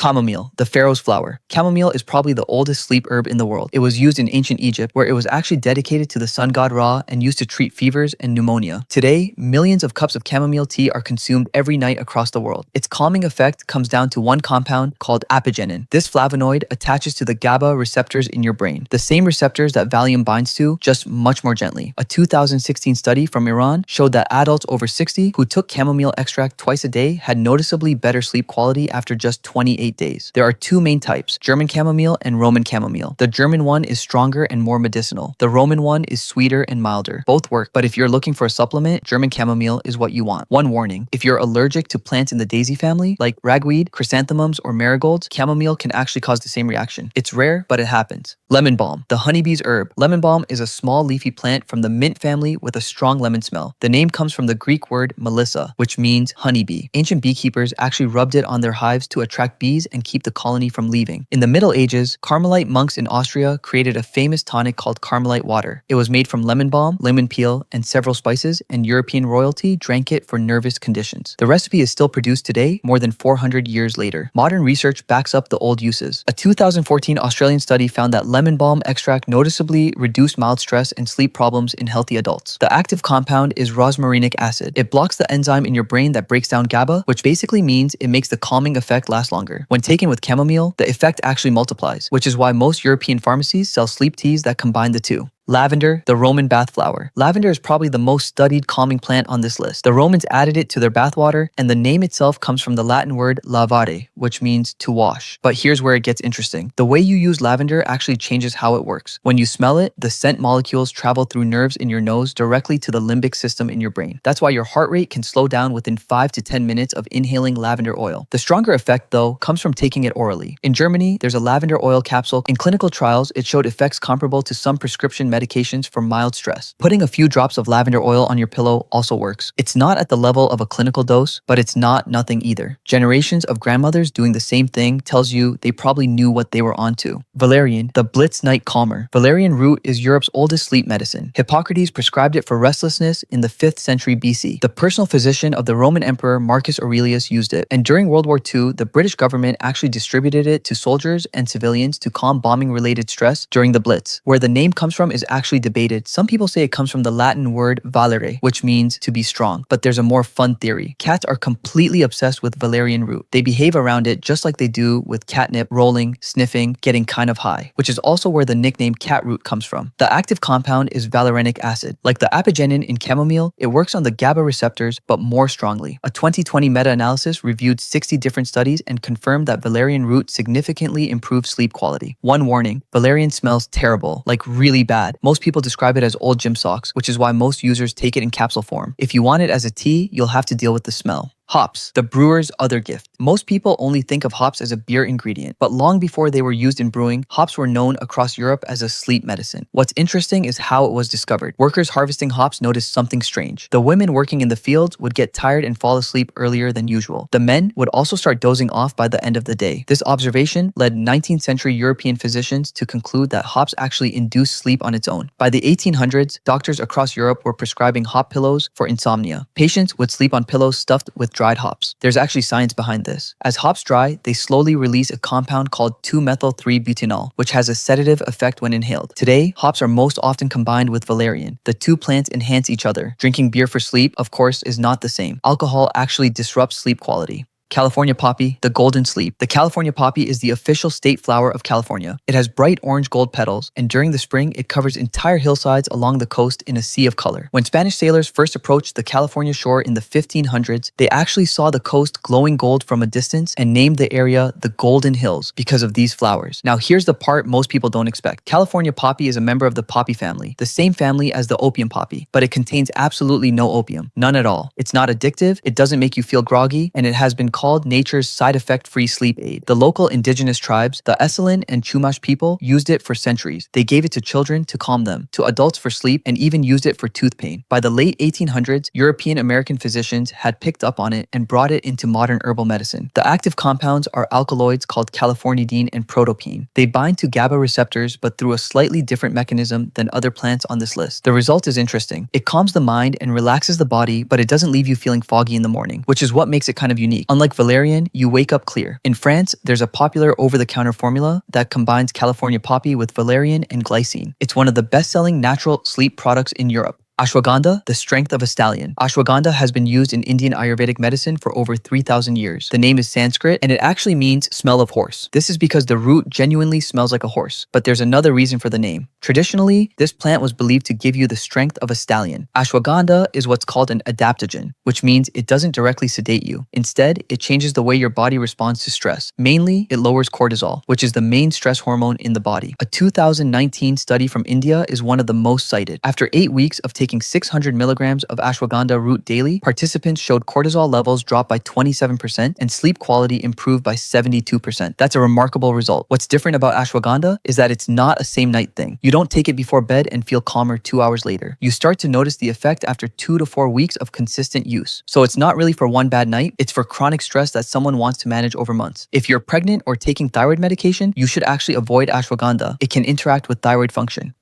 Chamomile, the pharaoh's flower. Chamomile is probably the oldest sleep herb in the world. It was used in ancient Egypt, where it was actually dedicated to the sun god Ra and used to treat fevers and pneumonia. Today, millions of cups of chamomile tea are consumed every night across the world. Its calming effect comes down to one compound called apigenin. This flavonoid attaches to the GABA receptors in your brain, the same receptors that Valium binds to, just much more gently. A 2016 study from Iran showed that adults over 60 who took chamomile extract twice a day had noticeably better sleep quality after just 28 days. There are two main types, German chamomile and Roman chamomile. The German one is stronger and more medicinal. The Roman one is sweeter and milder. Both work, but if you're looking for a supplement, German chamomile is what you want. One warning, if you're allergic to plants in the daisy family, like ragweed, chrysanthemums, or marigolds, chamomile can actually cause the same reaction. It's rare, but it happens. Lemon balm, the honeybee's herb. Lemon balm is a small leafy plant from the mint family with a strong lemon smell. The name comes from the Greek word melissa, which means honeybee. Ancient beekeepers actually rubbed it on their hives to attract bees and keep the colony from leaving. In the Middle Ages, Carmelite monks in Austria created a famous tonic called Carmelite water. It was made from lemon balm, lemon peel, and several spices, and European royalty drank it for nervous conditions. The recipe is still produced today, more than 400 years later. Modern research backs up the old uses. A 2014 Australian study found that lemon balm extract noticeably reduced mild stress and sleep problems in healthy adults. The active compound is rosmarinic acid. It blocks the enzyme in your brain that breaks down GABA, which basically means it makes the calming effect last longer. When taken with chamomile, the effect actually multiplies, which is why most European pharmacies sell sleep teas that combine the two. Lavender, the Roman bath flower. Lavender is probably the most studied calming plant on this list. The Romans added it to their bathwater, and the name itself comes from the Latin word lavare, which means to wash. But here's where it gets interesting. The way you use lavender actually changes how it works. When you smell it, the scent molecules travel through nerves in your nose directly to the limbic system in your brain. That's why your heart rate can slow down within 5 to 10 minutes of inhaling lavender oil. The stronger effect, though, comes from taking it orally. In Germany, there's a lavender oil capsule. In clinical trials, it showed effects comparable to some prescription medications for mild stress. Putting a few drops of lavender oil on your pillow also works. It's not at the level of a clinical dose, but it's not nothing either. Generations of grandmothers doing the same thing tells you they probably knew what they were onto. Valerian, the Blitz night calmer. Valerian root is Europe's oldest sleep medicine. Hippocrates prescribed it for restlessness in the 5th century BC. The personal physician of the Roman Emperor Marcus Aurelius used it, and during World War II, the British government actually distributed it to soldiers and civilians to calm bombing-related stress during the Blitz. Where the name comes from is actually debated. Some people say it comes from the Latin word valere, which means to be strong, but there's a more fun theory. Cats are completely obsessed with valerian root. They behave around it just like they do with catnip, rolling, sniffing, getting kind of high, which is also where the nickname cat root comes from. The active compound is valerianic acid. Like the apigenin in chamomile, it works on the GABA receptors, but more strongly. A 2020 meta-analysis reviewed 60 different studies and confirmed that valerian root significantly improved sleep quality. One warning, valerian smells terrible, like really bad. Most people describe it as old gym socks, which is why most users take it in capsule form. If you want it as a tea, you'll have to deal with the smell. Hops, the brewer's other gift. Most people only think of hops as a beer ingredient, but long before they were used in brewing, hops were known across Europe as a sleep medicine. What's interesting is how it was discovered. Workers harvesting hops noticed something strange. The women working in the fields would get tired and fall asleep earlier than usual. The men would also start dozing off by the end of the day. This observation led 19th century European physicians to conclude that hops actually induce sleep on its own. By the 1800s, doctors across Europe were prescribing hop pillows for insomnia. Patients would sleep on pillows stuffed with dried hops. There's actually science behind this. As hops dry, they slowly release a compound called 2-methyl-3-butanol, which has a sedative effect when inhaled. Today, hops are most often combined with valerian. The two plants enhance each other. Drinking beer for sleep, of course, is not the same. Alcohol actually disrupts sleep quality. California poppy, the golden sleep. The California poppy is the official state flower of California. It has bright orange gold petals, and during the spring, it covers entire hillsides along the coast in a sea of color. When Spanish sailors first approached the California shore in the 1500s, they actually saw the coast glowing gold from a distance and named the area the Golden Hills because of these flowers. Now, here's the part most people don't expect. California poppy is a member of the poppy family, the same family as the opium poppy, but it contains absolutely no opium, none at all. It's not addictive, it doesn't make you feel groggy, and it has been called nature's side effect-free sleep aid. The local indigenous tribes, the Esselen and Chumash people, used it for centuries. They gave it to children to calm them, to adults for sleep, and even used it for tooth pain. By the late 1800s, European American physicians had picked up on it and brought it into modern herbal medicine. The active compounds are alkaloids called californidine and protopine. They bind to GABA receptors, but through a slightly different mechanism than other plants on this list. The result is interesting. It calms the mind and relaxes the body, but it doesn't leave you feeling foggy in the morning, which is what makes it kind of unique. Unlike Like Valerian, you wake up clear. In France, there's a popular over-the-counter formula that combines California poppy with valerian and glycine. It's one of the best-selling natural sleep products in Europe. Ashwagandha, the strength of a stallion. Ashwagandha has been used in Indian Ayurvedic medicine for over 3,000 years. The name is Sanskrit and it actually means smell of horse. This is because the root genuinely smells like a horse, but there's another reason for the name. Traditionally, this plant was believed to give you the strength of a stallion. Ashwagandha is what's called an adaptogen, which means it doesn't directly sedate you. Instead, it changes the way your body responds to stress. Mainly, it lowers cortisol, which is the main stress hormone in the body. A 2019 study from India is one of the most cited. After 8 weeks of taking 600 milligrams of ashwagandha root daily, participants showed cortisol levels drop by 27% and sleep quality improved by 72%. That's a remarkable result. What's different about ashwagandha is that it's not a same night thing. You don't take it before bed and feel calmer 2 hours later. You start to notice the effect after 2 to 4 weeks of consistent use. So it's not really for one bad night, it's for chronic stress that someone wants to manage over months. If you're pregnant or taking thyroid medication, you should actually avoid ashwagandha. It can interact with thyroid function.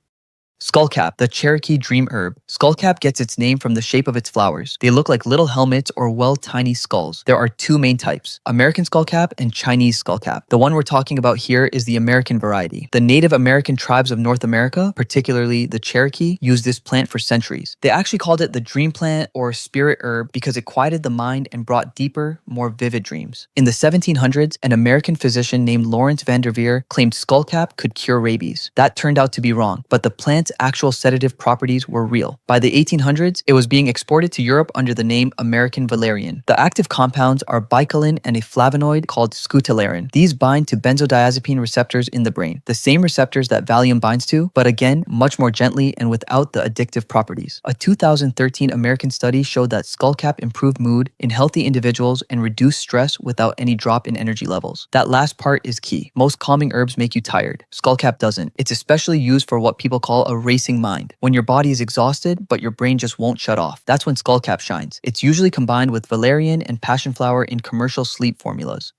Skullcap, the Cherokee dream herb. Skullcap gets its name from the shape of its flowers. They look like little helmets or tiny skulls. There are two main types, American skullcap and Chinese skullcap. The one we're talking about here is the American variety. The Native American tribes of North America, particularly the Cherokee, used this plant for centuries. They actually called it the dream plant or spirit herb because it quieted the mind and brought deeper, more vivid dreams. In the 1700s, an American physician named Lawrence Vanderveer claimed skullcap could cure rabies. That turned out to be wrong, but the plant's actual sedative properties were real. By the 1800s, it was being exported to Europe under the name American Valerian. The active compounds are bicolin and a flavonoid called scutellarin. These bind to benzodiazepine receptors in the brain, the same receptors that Valium binds to, but again, much more gently and without the addictive properties. A 2013 American study showed that skullcap improved mood in healthy individuals and reduced stress without any drop in energy levels. That last part is key. Most calming herbs make you tired. Skullcap doesn't. It's especially used for what people call a racing mind. When your body is exhausted, but your brain just won't shut off. That's when skullcap shines. It's usually combined with valerian and passion flower in commercial sleep formulas.